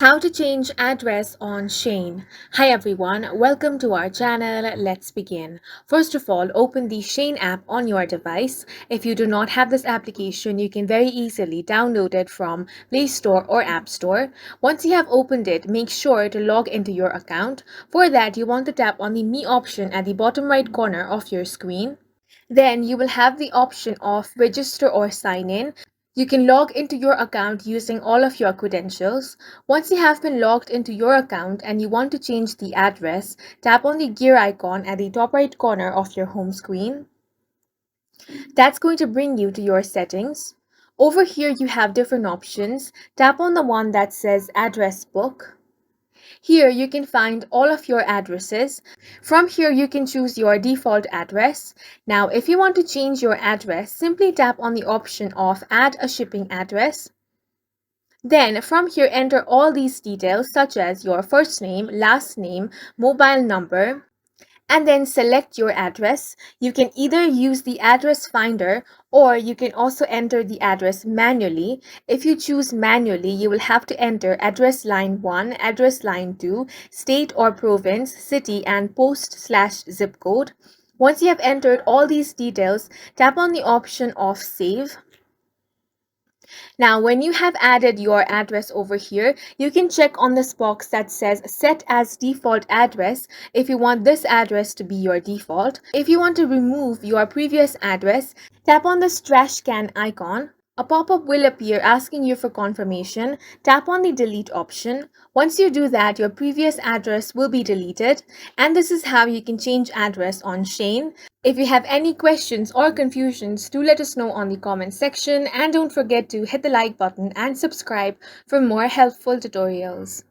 How to change address on Shein. Hi everyone, welcome to our channel. Let's begin. First of all, open the Shein app on your device. If you do not have this application, you can very easily download it from Play Store or App Store. Once you have opened it, make sure to log into your account. For that, you want to tap on the Me option at the bottom right corner of your screen. Then you will have the option of register or sign in. You can log into your account using all of your credentials. Once you have been logged into your account and you want to change the address, tap on the gear icon at the top right corner of your home screen. That's going to bring you to your settings. Over here you have different options. Tap on the one that says address book. Here you can find all of your addresses. From here you can choose your default address. Now if you want to change your address, simply tap on the option of add a shipping address. Then from here enter all these details such as your first name, last name, mobile number, and then select your address. You can either use the address finder or you can also enter the address manually. If you choose manually, you will have to enter address line 1, address line 2, state or province, city, and post/zip code. Once you have entered all these details, tap on the option of save. Now, when you have added your address over here, you can check on this box that says set as default address if you want this address to be your default. If you want to remove your previous address, tap on this trash can icon. A pop-up will appear asking you for confirmation. Tap on the delete option. Once you do that, your previous address will be deleted. And this is how you can change address on Shein. If you have any questions or confusions, do let us know on the comment section, and don't forget to hit the like button and subscribe for more helpful tutorials.